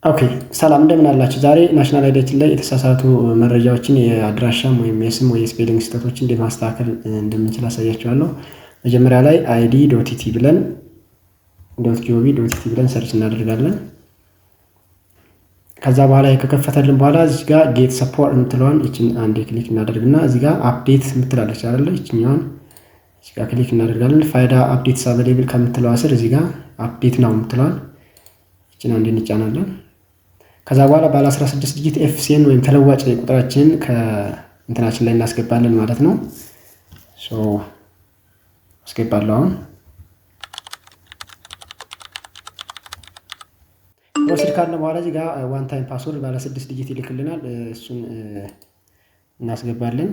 ኦኬ ሰላም እንደምን አላችሁ። ዛሬ ናሽናል አይዲያችን ላይ የተሳሳቱ መረጃዎችን የአድራሻም ወይም የስም ወይ የስፔሊንግ ስህተቶችን እንዴት ማስተካከል እንደምንችል አሳያችኋለሁ። መጀመሪያ ላይ አይዲ ዶት ኢቲ ብለን .gov.ኢቲ ብለን ሰርች እናደርጋለን። ከዛ በኋላ ከከፈተልን በኋላ እዚህ ጋር ጌት ሰፖርት የምትለዋን ይችን አንዴ ክሊክ እናደርግና እዚህ ጋር አፕዴት የምትላለች አይደለ? ይችኛዋን እዚህ ጋር ክሊክ እናደርጋለን። ፋይዳ አፕዴትስ አቬሌብል ከምትለዋ ስር እዚህ ጋር አፕዴት ነው የምትለዋን ይችን አንዴ እንጫናለን። ከዛ በኋላ ባለ 16 ዲጂት ኤፍሲኤን ወይም ተለዋጭ ቁጥራችንን ከእንትናችን ላይ እናስገባለን ማለት ነው። አስገባለሁ። አሁን ወስድ ካለ በኋላ እዚህ ጋር ዋን ታይም ፓስወርድ ባለ 6 ዲጂት ይልክልናል። እሱን እናስገባለን።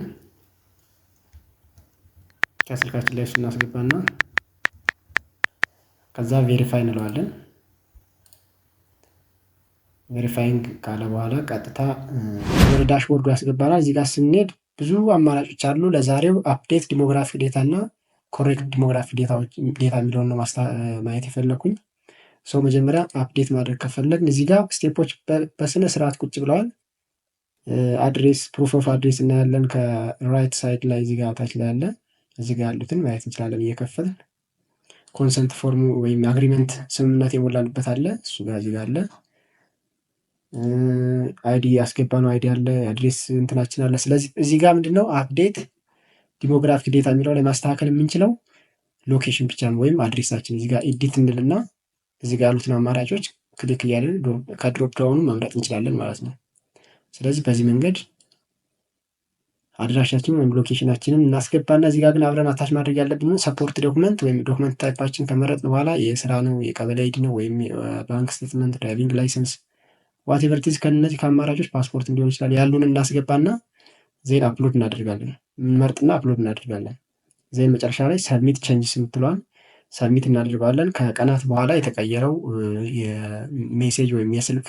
ከስልካችን ላይ እሱን እናስገባና ከዛ ቬሪፋይ እንለዋለን። ቬሪፋይንግ ካለ በኋላ ቀጥታ ወደ ዳሽቦርዱ ያስገባናል። እዚህ ጋር ስንሄድ ብዙ አማራጮች አሉ። ለዛሬው አፕዴት ዲሞግራፊክ ዴታ እና ኮሬክት ዲሞግራፊክ ዴታ የሚለውን ነው ማየት የፈለኩኝ። ሰው መጀመሪያ አፕዴት ማድረግ ከፈለግን እዚህ ጋር ስቴፖች በስነ ስርዓት ቁጭ ብለዋል። አድሬስ ፕሩፍ ኦፍ አድሬስ እናያለን። ከራይት ሳይድ ላይ እዚህ ጋር ታች ላይ ያለ እዚህ ጋር ያሉትን ማየት እንችላለን እየከፈልን። ኮንሰንት ፎርሙ ወይም አግሪመንት ስምምነት የሞላንበት አለ፣ እሱ ጋር እዚህ ጋር አለ። አይዲ ያስገባ ነው አይዲ አለ፣ አድሬስ እንትናችን አለ። ስለዚህ እዚህ ጋር ምንድነው አፕዴት ዲሞግራፊክ ዴታ የሚለው ላይ ማስተካከል የምንችለው ሎኬሽን ብቻ ነው፣ ወይም አድሬሳችን እዚህ ጋር ኤዲት እንልና እዚህ ጋር ያሉትን አማራጮች ክሊክ እያለን ከድሮፕ ዳውኑ መምረጥ እንችላለን ማለት ነው። ስለዚህ በዚህ መንገድ አድራሻችንን ወይም ሎኬሽናችንን እናስገባና እዚህ ጋር ግን አብረን አታች ማድረግ ያለብን ሰፖርት ዶክመንት ወይም ዶክመንት ታይፓችን ከመረጥን በኋላ የስራ ነው፣ የቀበሌ አይዲ ነው፣ ወይም ባንክ ስቴትመንት፣ ድራይቪንግ ላይሰንስ ዋቴቨር ኢት ኢዝ ከእነዚህ ከአማራጮች ፓስፖርት ሊሆን ይችላል ያሉን እናስገባና ዜን አፕሎድ እናደርጋለን። የምንመርጥና አፕሎድ እናደርጋለን። ዜን መጨረሻ ላይ ሰብሚት ቼንጅስ የምትለዋን ሰብሚት እናደርገዋለን። ከቀናት በኋላ የተቀየረው የሜሴጅ ወይም የስልክ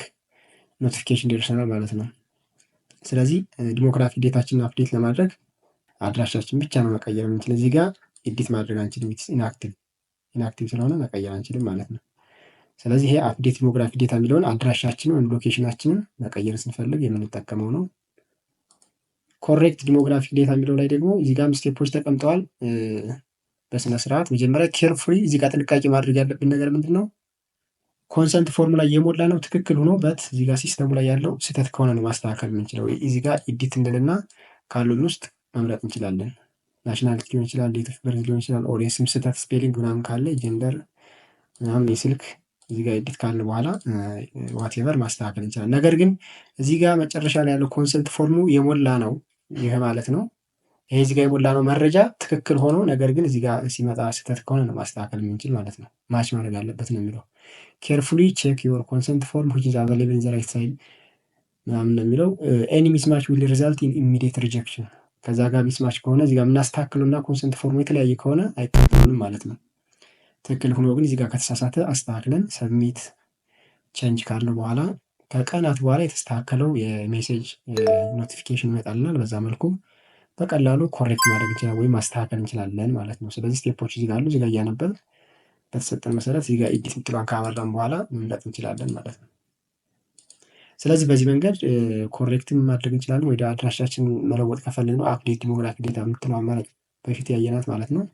ኖቲፊኬሽን ይደርሰናል ማለት ነው። ስለዚህ ዲሞግራፊክ ዴታችንን አፕዴት ለማድረግ አድራሻችን ብቻ ነው መቀየር የምንችል። እዚህ ጋር ኤዲት ማድረግ አንችልም፣ ኢንአክቲቭ ስለሆነ መቀየር አንችልም ማለት ነው። ስለዚህ ይሄ አፕዴት ዲሞግራፊክ ዴታ የሚለውን አድራሻችንን ወይም ሎኬሽናችንን መቀየር ስንፈልግ የምንጠቀመው ነው። ኮሬክት ዲሞግራፊክ ዴታ የሚለው ላይ ደግሞ እዚህ ጋር ስቴፖች ተቀምጠዋል በስነ ስርዓት። መጀመሪያ ኬርፉሊ እዚህ ጋር ጥንቃቄ ማድረግ ያለብን ነገር ምንድን ነው? ኮንሰንት ፎርም ላይ የሞላ ነው ትክክል ሆኖ በት እዚህ ጋር ሲስተሙ ላይ ያለው ስህተት ከሆነ ነው ማስተካከል የምንችለው። እዚህ ጋር ኤዲት እንልና ካሉን ውስጥ መምረጥ እንችላለን። ናሽናሊቲ ሊሆን ይችላል፣ ዴት ኦፍ በርዝ ሊሆን ይችላል፣ ኦር የስም ስህተት ስፔሊንግ ምናምን ካለ ጀንደር ምናምን፣ የስልክ እዚህ ጋር ኤዲት ካልን በኋላ ዋቴቨር ማስተካከል እንችላለን። ነገር ግን እዚህ ጋር መጨረሻ ላይ ያለው ኮንሰንት ፎርሙ የሞላ ነው። ይህ ማለት ነው ይሄ እዚህ ጋር የሞላ ነው መረጃ ትክክል ሆኖ ነገር ግን እዚህ ጋር ሲመጣ ስህተት ከሆነ ነው ማስተካከል የምንችል ማለት ነው። ማች ማድረግ አለበት ነው የሚለው። ኬርፉሊ ቼክ ዮር ኮንሰንት ፎርም ዊች ኢዝ አቬሌብል ኢን ዘ ራይት ሳይድ ምናምን ነው የሚለው። ኤኒ ሚስማች ዊል ሪዛልት ኢን ኢሚዲየት ሪጀክሽን። ከዛ ጋር ሚስማች ከሆነ እዚህ ጋር የምናስተካክሉና ኮንሰንት ፎርሙ የተለያየ ከሆነ አይቀበሉንም ማለት ነው። ትክክል ሆኖ ግን እዚህ ጋር ከተሳሳተ አስተካክለን ሰብሚት ቼንጅ ካልን በኋላ ከቀናት በኋላ የተስተካከለው የሜሴጅ ኖቲፊኬሽን ይመጣልናል። በዛ መልኩ በቀላሉ ኮሬክት ማድረግ እንችላለን ወይም ማስተካከል እንችላለን ማለት ነው። ስለዚህ ስቴፖች እዚህ ጋር አሉ። እዚህ ጋር እያነበብን በተሰጠን መሰረት እዚህ ጋር ኤዲት የምትለዋን ካመራን በኋላ መምረጥ እንችላለን ማለት ነው። ስለዚህ በዚህ መንገድ ኮሬክትም ማድረግ እንችላለን። ወደ አድራሻችን መለወጥ ከፈለግን አፕዴት ዲሞግራፊክ ዴታ የምትለው አማራጭ በፊት ያየናት ማለት ነው።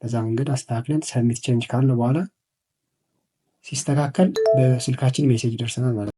በዛ መንገድ አስተካክለን ሰብሚት ቼንጅ ካልን በኋላ ሲስተካከል በስልካችን ሜሴጅ ይደርሰናል ማለት ነው።